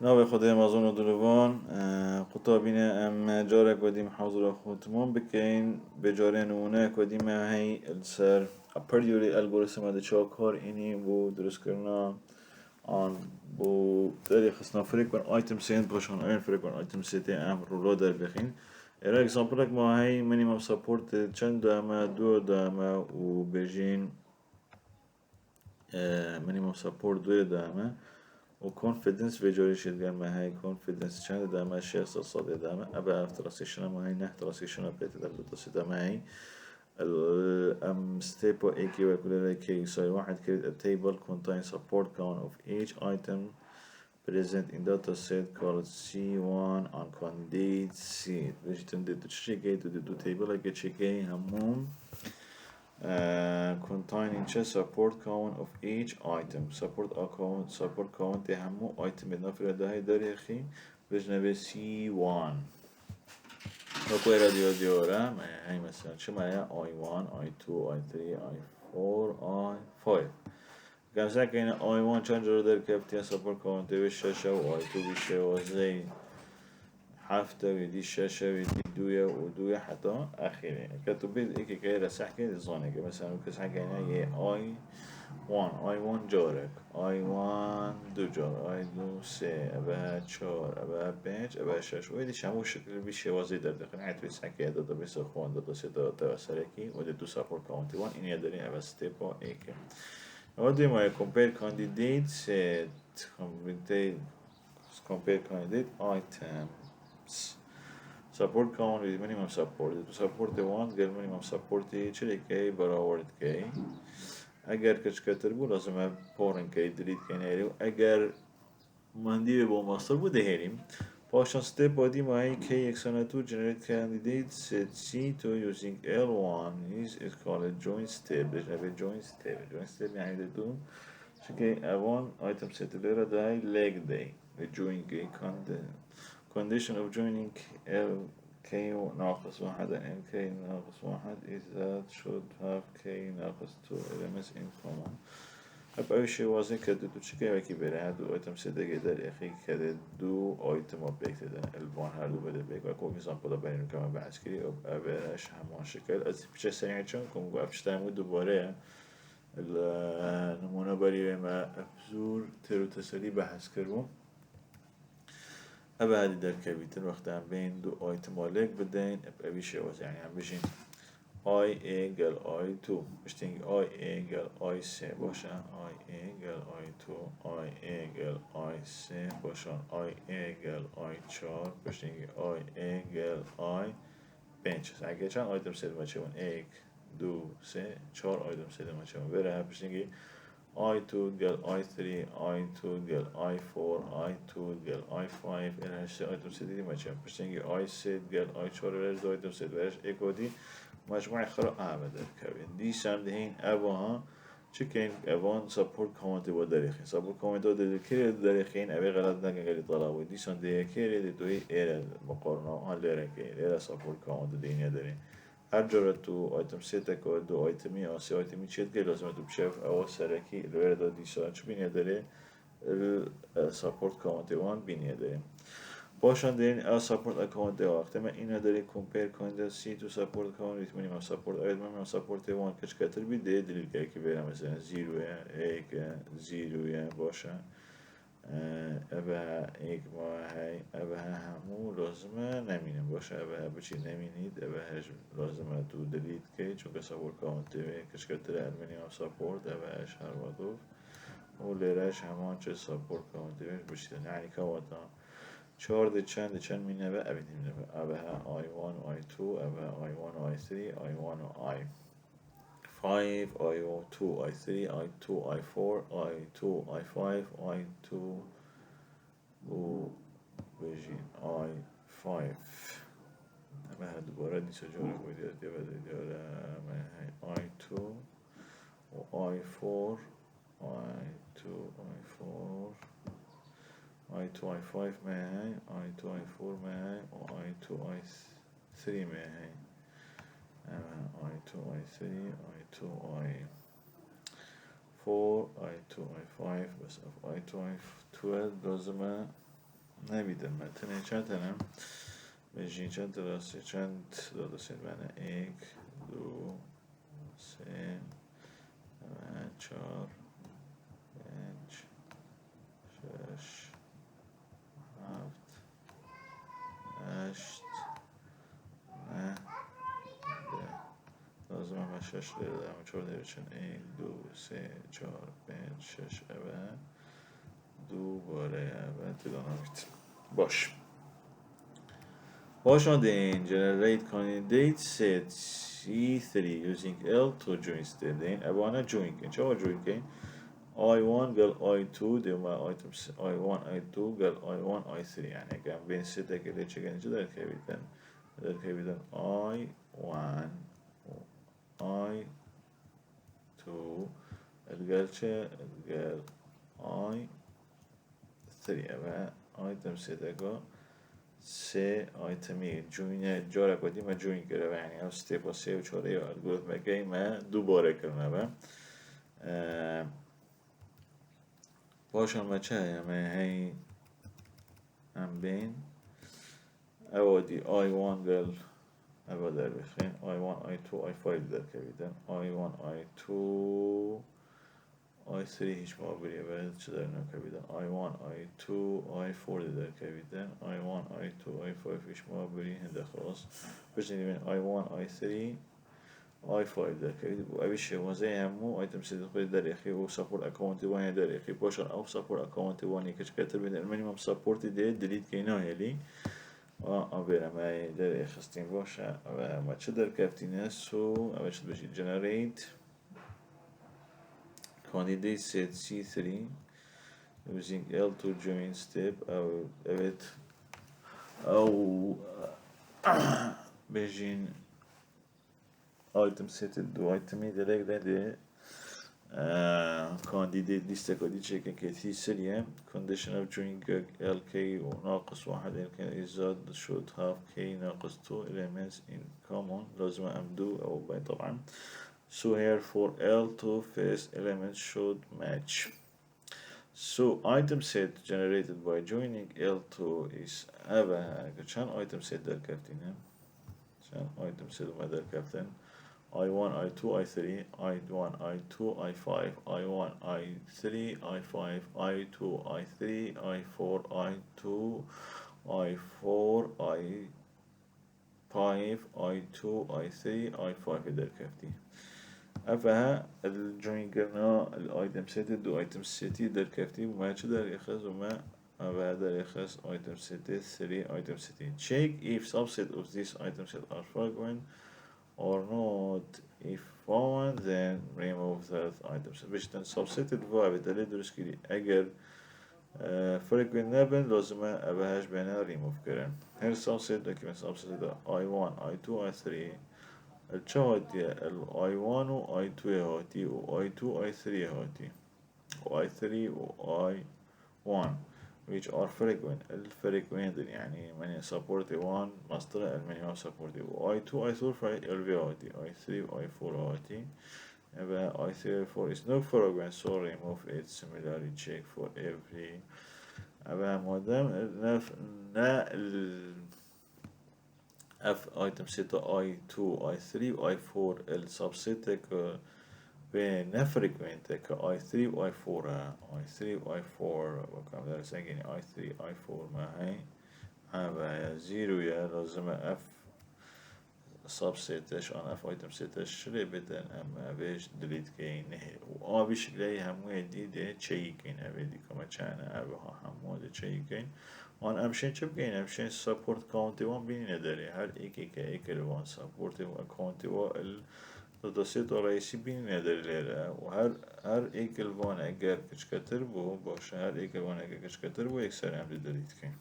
ناوی خدای مازون و دلوان قطابين ام جارك وديم حاضر خوتمون بكين بجاري نمونه كوديم هاي السر Apriory Algorithm هذا شاكر إني بو درس كرنا عن بو داري خصنا فريق بين ايتم سين باشون اين فريق بين ايتم سيتي ام رولو در بخين ارا اكزامبلك ما هاي مينيمم سبورت چند دامه دو دامه و بجين مينيمم سبورت دو دامه و confidence وجوریشید گرم هاي confidence چند دامه 6% دامه ابا افتراسيشن ما هاي نه تراسيشن بيت در دو دامه هاي stable AK وكل AK يساوي واحد كريت a table contain support count of each item present in data set called C1 on candidate seed باش تندي تشيكي تدو table هيك تشيكي همون containing just support count of each item support count همو item بنفر ده هاي داري اخي بجنبه C1 اكو راديو ديورا هاي مثلا شو معايا I1 I2 I3 I4 I5 كان ساكن I1 چند جور در كافتيا سبورت كونت بالشاشة و I2 بالشاشة زي حافته ويدي الشاشة ويدي دوية ودوية حتى أخيرا كتبين إيكي كيرا سحكي زانك مثلا كسحكي هنا يه I1 جارك I1 دو جار I2 سه أبها چار أبها پنج أبها شش ويدي شمو شكل بيشي وازي در دخل عيد في سحكي دادا بيسا خوان دادا سه دادا سركي ودي دو سابور كاونتي وان إني يدري أبها ستيبا إيكي ودي ما compare candidate set compare candidate items support count with minimum support to support the one قال minimum support چلی کی برآورد کی اگر کچ کتر بود لازم پارن کی دلیت کی نیریم اگر مندی با ماستر بوده هریم پاشان step بادی ماهی کی یک تو generate candidate set C2 using L1 is called join step بجنبه join step یعنی دو شكل أوان item set ليرة داي leg day join condition of joining L K ناقص واحد and K ناقص واحد is that should have K ناقص 2 elements in common هب أي شيء وازن كده دو شكل وكي بره هادو item set جدار أخي كده دو item object ده البان هادو بده بيك وكو example بينو كمان بحث كري أو أبرش همان شكل از بيش سريع چون كم قابش تعمل دوباره النمونه برای ما ابزور ترو تسلی بحث کردم ابا هادي در كبيتر وقت عم بين دو ايتمالك بدين ابقى شواز يعني عم بيجين I equal I2 مش تنجي I equal I3 باشن I equal I2 I equal I3 باشن I equal I4 مش تنجي I equal I5 اگه چند آیتم سید ما چون 1 2 3 4 آیتم سید ما چون بره مش تنجي I2 قال I3 I2 قال I4 I2 قال I5 إلى هالشيء آيتم سيدي ما كان بس تيجي I6 قال I4 إلى آيتم سيد برش إيكودي مجموعة خرا أعمد الكابين دي سام دهين أبوها چكين أبوان سبورت كومنت وداريخين سبورت كومنت وداريخين داريخين أبي غلط نكن قال طلعوا دي سام ده كيري دي دوي إلى مقارنة عن ليركين إلى سبورت كومنت دينيا دارين هر جورة تو آیتم سیت که دو آیتمی آسی آیتمی چیت که لازمه تو بشف اول سرکی لویر دا دیسان چو بینیه داره ساپورت کامنت وان بینیه داره باشن دارین ساپورت اکانت وقتی من اینه داره کمپیر کنده سی تو ساپورت کامنت میتونیم ساپورت آید من ساپورت وان کچ کتر بیده دلیل که بیرم مثلا زیروه ایک زیروه باشن أبها إيك ما هاي أبها همو لازمة نمينم باشه أبها بچی نمینید أبها لازمه تو دلیت کی چون که سپورت کامنت کشکتر المنیوم سپورت أبهاش هر وضوف و لیرش همان چه سپورت کامنت بشتن يعني كواتا چهار چند مینه به أبي نمینه أبها I1 I2 أبها I1 I3 I1 I 5, I2, I3, I2, I4, I2, I5, I2 و بيجين I5 أما هاد دوباره دي سجورة كويدير دي بدي ديولا ما هي I2 و I4 I2 I4 I2 I5 ما هي I2 I4 ما هي و I2 I3 ما هي I2 I3 I2 I4 I2 I5 بس I2 I12 لازمه نمیده متنه چند تنم بجین چند دراسته چند دراسته بنا یک دو سه و چهار پنج شش هفت هشت نه ده لازم هم شش داره دارم چهار داره چند یک دو سه چهار پنج شش و دوباره و تلانامیت باش on the generate candidate set C3 using L to join step then أبغى join كين شو join كين I1 قال I2 دي ما items I1 I2 قال I1 I3 يعني كان بين ستة كده كان جدا كبيرا كبيرا I1 I2 قال شيء قال I3 أبغى item ستة قال سه آیتمی جوین جارا کدی ما جوین کرده و یعنی هم ستیپ سه و چهاره و الگوریتم که ما دوباره کرده و باشن ما چه همه هی هم بین اودی I1 قل اول در بخین I1 I2 I5 در کبیدن I1 I2 I3 هیچ معبریه باید چه در نکبیدن I1 I2 I4 در کبیدن I1 I2 I5 هیچ معبری هنده خلاص بجنید من I1 I3 I5 در کبید و اویش وزای همو ایتم سید خود در اخی و سپورت اکاونتی وانی در اخی باشن او سپورت اکاونتی وانی کش کتر بده المینیمم سپورت ده دلیت که نهیلی و آبیرم ای در اخستین باشه و ما چه در کفتینه سو اوش بشید generate candidate set C3 using L to join step أو بيجين item set دو item direct ده candidate list كودي check كتير سريع condition of joining LK وناقص واحد LK إذا should have K ناقص 2 elements in common لازم أمدو أو باي طبعا so here for L to first element should match so item set generated by joining L2 is أبا كان item set در كفتين كان item set ما در كفتين I1 I2 I3 I1 I2 I5 I1 I3 I5 I2 I3 I4 I2 I4 I5 I2 I3 I5 در كفتين أفها الجوين قلنا الايتم سيت دو ايتم سيتي در كفتي وما در يخز وما أفها در يخز ايتم سيتي 3 ايتم سيتي check if subset of these item set are frequent or not if found then remove that item set بشتن subset الفا بالتالي درس كري اگر frequent نبن لازم أبهاش بنا remove كرن هر subset document subset دا I1 I2 I3 الچه هاتی ال I1 و I2 هاتی و I2 I3 هاتی و I3 و I1 which are frequent الفريكوينت يعني من support 1 مصدر المنيو support و I2 I4 الفي هاتی I3 و I4 هاتی يبقى I3 I4 is no frequent so remove it similarly check for every يبقى مادام F item set I2 I3 I4 السبسيت بين frequent I3 I4 I3 I4 وكم درس يعني I3 I4 ما هي هذا زيرو يا لازم F subsetش on F item setش شلي بدن أما بيش delete كين و بيش لي همو دي تشيكين أبدي كما كان أبها همو دي تشيكين آن امشین چه بگین امشین سپورت کانتی وان بینی نداره هر ایک وان سپورت کانتی وان دسته تا رئیسی بینی نداره لیره و هر ایک وان اگر کچکتر بو باشه هر ایک وان اگر کچکتر بو یک سر هم دلیت کن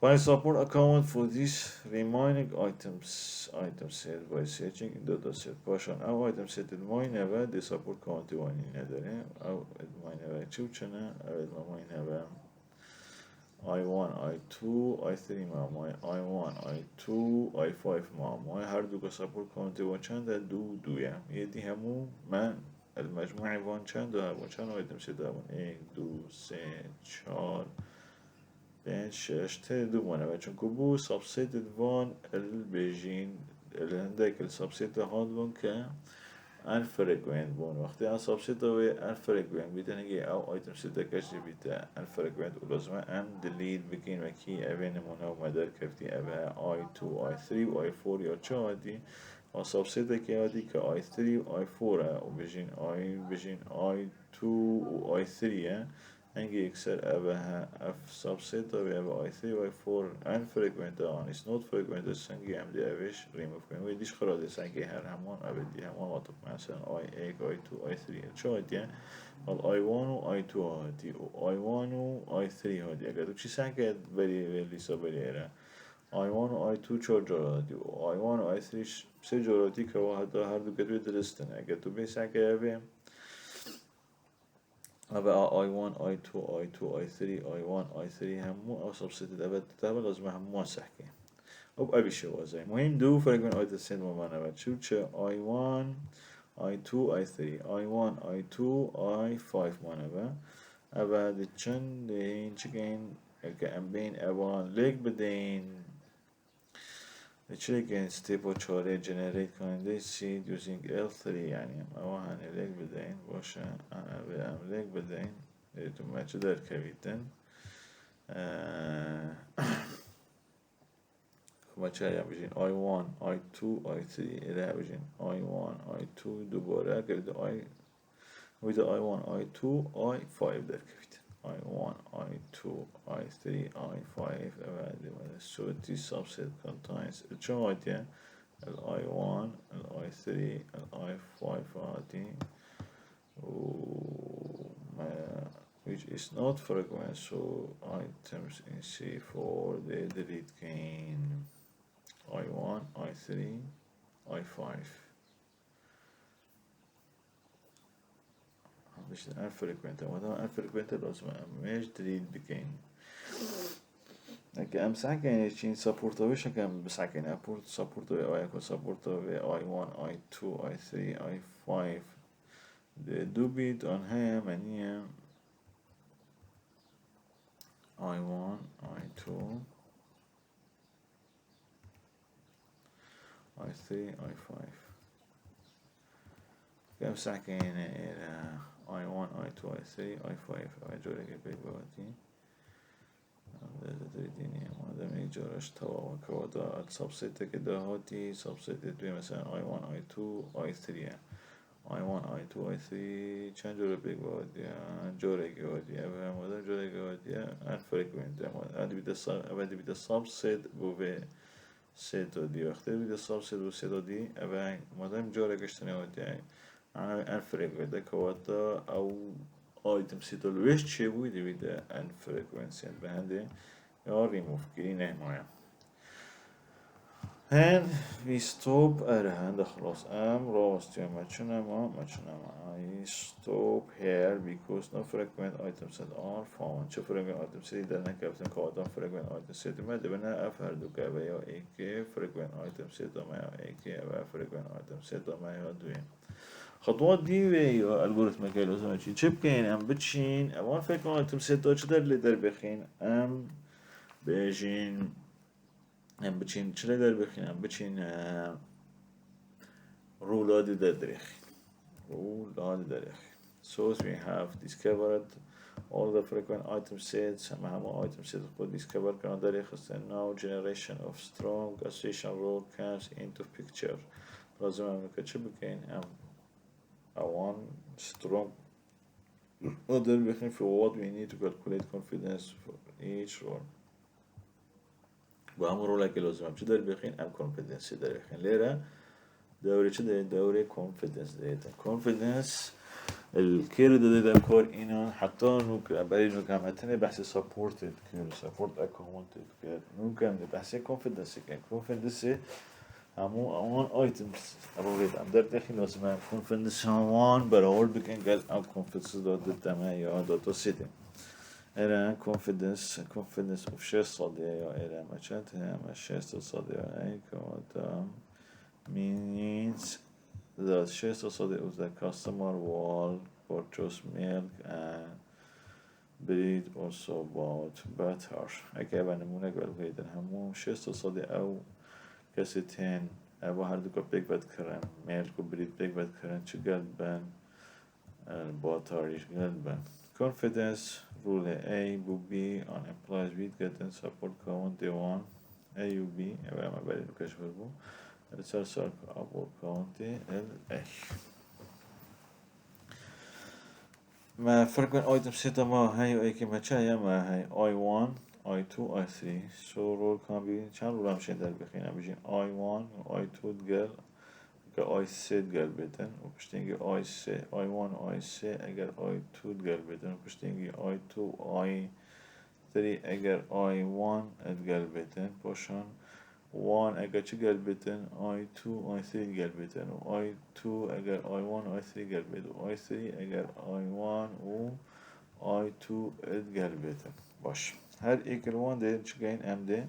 By support account for these remaining item set by searching in data set باشن او item set الماینه و دی support کانتی وانی نداره او الماینه و چوچنه او الماینه و I1 I2 I3 معمای I1 I2 I5 معمای هر دو که سپورت کننده وان چند دویه یدی همو من المجموعی وان چند و چند آیتم سه وان 1 2 3 4 بين شاشته دومانه و چون بو سابسيت وان البيجين اللي عندك السابسيت هادلون ك الفريكوينت بون وقتی ان سابسيت و الفريكوينت بیتن اگه او آیتم سيتا کشی بیتا الفريكوينت و لازمه ام دلیت بکین وکی اوه نمونه و مدر کفتی اوه آی 2 آی 3 و آی 4 یا چه هادی و سابسيت که هادی که آی 3 و آی 4 و بجین آی 2 و آی 3 هنگی اکثر اوه اف سابسيت اوه آی 3 و آی 4 ان فريكوينت آن is not frequent سنگی ام دی اوش ریموف کنیم و دیش خراده سنگی هر همان اوه دی همان واطب مثلا آی 1 آی 2 آی 3 چه هادی آی 1 و آی 2 هادی و آی 1 و آی 3 هادی اگر تو چی سنگی بری لیسا بری ایره آی 1 و آی 2 چهار جوراتی و آی 1 و آی 3 سه جوراتی که واحد هر دو کتوی درستن اگر تو بی سنگی اوه أبقى I1 I2 I2 I3 I1 I3 همو أو سبسيتد أبد تابع لازم همو سحكي أبقى بشوا زي مهم دو فرق بين آيت السين وما نبات شو تشا I1 I2 I3 I1 I2 I5 ما نبات أبد تشن دين تشكين كأم بين أوان ليك بدين تشيكين ستيبو چاره generate کننده seed using L3 يعني أوان ليك بدين باشا أنا بأم ليك بدين تو ما چه در کویدن ما چه هم بجین I1 I2 I3 ایره بجین I1 I2 دوباره کرده ویده I1 I2 I5 در کویدن I1 I2 I3 I5 اولی ولی صوتی subset contains چه هایدیه ال I1 ال I3 ال I5 هاتی which is not frequent, so items in C4 they delete gain I1, I3, I5. مش unfrequent ما دام unfrequent لازم مش delete بكين لكن أم ساكن يشين support وش كم بساكن support و I support و I1, I2, I3, I5 the do bit on him and I1, I2, I3, I5 كم ساكن I1, I2, I3, I5 أجورك بيجواتي هذا تريديني هذا ما يجورش توا كودا السبسيت كده هاتي سبسيت دوي مثلا I1, I2, I3 I1, I2, I3 چند جوره بيجواتي جورك جواتي أبها ماذا جورك جواتي unfrequent أبدي بيدا subset بوه سيتو دي وقتی بیده subset بو سيتو دي أبها مادام جورك اشتني هاتي أنا unfrequent كواتا أو item سيتو الوش چه بويدي بيدا unfrequency بهنده یا remove كرينه مايا and we stop هنده خلاص راست یا ما I stop here because no frequent items that are found چه frequent items سيدي در نکفتن که آدم frequent items سيدي ما دبنا افهر دو که یا ایک frequent items سيدي ما یا ایک و frequent items سيدي ما یا دوی خطوات دي ويا الجوريثم كي لازم تشين شيب كين ام بتشين اول فكرة انتم سيتو چدر اللي در بخين ام بجين ام بتشين چدر در بخين ام بتشين رولاد در درخين رولاد درخين so we have discovered all the frequent item sets هم item sets خود discover كنا درخست and now generation of strong association rule comes into picture لازم ام كتشب كين ام one strong order بخين في what we need to calculate confidence for each role با هم رولا که لازم هم چه در بخین هم confidence در بخین لیره دوره چه دارید دوره confidence دارید confidence الكير ده كور إنا حتى نوك بري نوك هم أتني بحث supported كير support accounted كير نوك هم بحث confidence كير confidence همو اوان آیتمز رولید ام در داخل لازم هم confidence همان برای بکن قد ام confidence داده دمه یا داتا سیده ایره confidence of 6 صادیه یا ایره ما چند هم 6 صادیه ای که means that 6 صادیه of the customer will purchase milk and breed also bought better اگه به نمونه قال قيدا همو شست صدي او كستين او هر دوكا بيك بد كرن ميركو بريد بيك بد كرن چه قلبن باتاریش قلبن confidence rule A و B on implies with getting support count day 1 A و B او ما بالي لوكاش بربو الرسال سارك ابو كاونتي ال A ما فرق بين ايتم سيتا ما هي واي كما تشايا ما هي I1 I2 I3 so rule can be چند رول همشين در بخينا بيجين I1 و I2 تقال که I3 تقال بيتن و بشتينجي I3 I1 I3 اگر I2 تقال بيتن و بشتينجي I2 I3 اگر I1 تقال بيتن بوشان 1 اگر چه قال بيتن I2 I3 قال بيتن و I2 اگر I1 I3 قال بيتن و I3 اگر I1 و I2 قال بيتن باش هر ايكل 1 ده چگين ام ده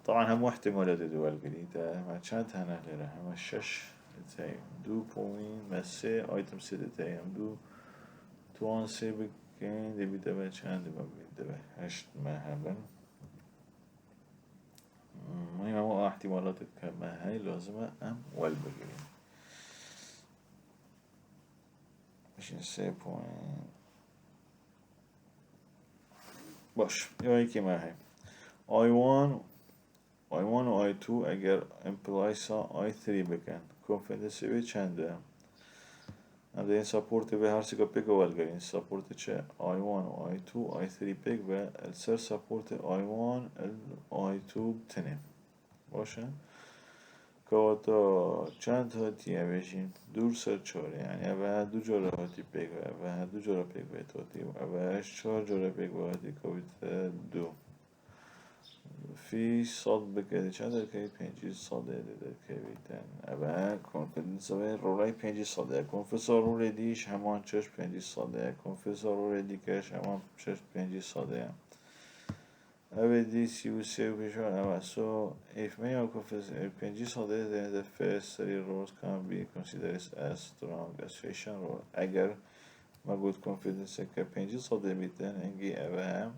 طبعا هم احتمالات دول جديدة ما كانت هنا لره هم الشش تايم دو بوين مسي ايتم سيدة تايم دو توان سي بكين دي بيدبا كان دي ما بيدبا هشت ما هبن مهم هو احتمالات كما هاي لازمة ام والبقرين مش نسي بوين باش يوهي كما هاي I1 و I2 اگر امپلایسا I3 بکن confidence به چنده هم ده این سپورت به هر سیگا پیک والگرین سپورت چه I1 و I2 I3 پیک و السر سپورت I1 I2 تنه باشه که چند هاتیه بشین دور سر چاره یعنی اوه دو جوره هاتی پیک و اوه دو جوره پیک و هاتی و اوه چهار جوره پیک و هاتی که دو في صاد بكده چند درکه 5 صاده درکه بیتن اول کنفیدنس و رولای 5 صاده کنفسور رو ردیش همان چش 5 صاده کنفسور رو ردیکش همان چش 5 صاده اوه دی سی و سی و پیشان اوه so if many of confessor 5 صاده then the first 3 rows can be considered as strong association rule اگر ما قلت confidence که 5 صاده بیتن انگی اوه هم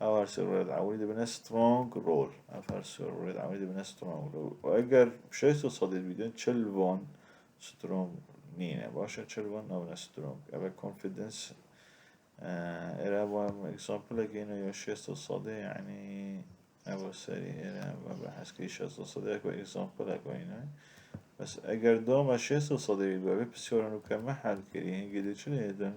أو هالسيرورات عودي بنا سترونج رول أف هالسيرورات عودي بنا سترونج رول وأجر شيء صديق بيدن تشلفون سترونج نينا باشا تشلفون نو سترونج أبا confidence إلى أبا example أجينا يو شيء صديق يعني أبا سري إلى أبا بحس كي شيء صديق أكو example أجينا بس أجر دوم شيء صديق بيبقى بسيارة كم حل كريه جديد شو يدن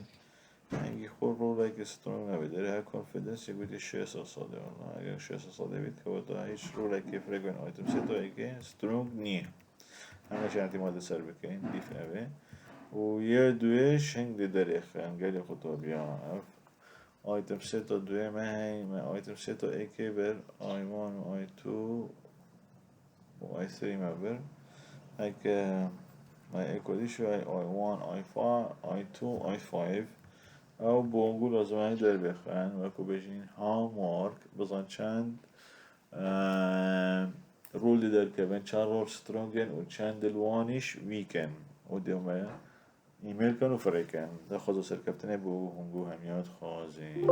اینگه خور رو لایک سترونگ نبیده ها کانفیدنس یکویی 6 صاده والله اگر 6 صاده بید که ودا هیچ رو لایک فرگوین آیتم سه تا ایگه سترونگ نیه همه چه احتمال سر بکن دیف اوه و یه دویش هنگ داره خیلی خطابیا آیتم سه تا دوی مهی ما آیتم سه تا ایگه بر آیمان و آی تو و آی سری مبر اگه ما ایکودیش و آی وان آی فا آی تو آی فایف او بونگو لازم در بخوان و که بجین ها مارک بزن چند رول در که بین چند رول سترونگن و چند دلوانیش ویکن و دیومه ایمیل کن و فرکن ده خوزو سرکبتنه بو هنگو همیاد خوازی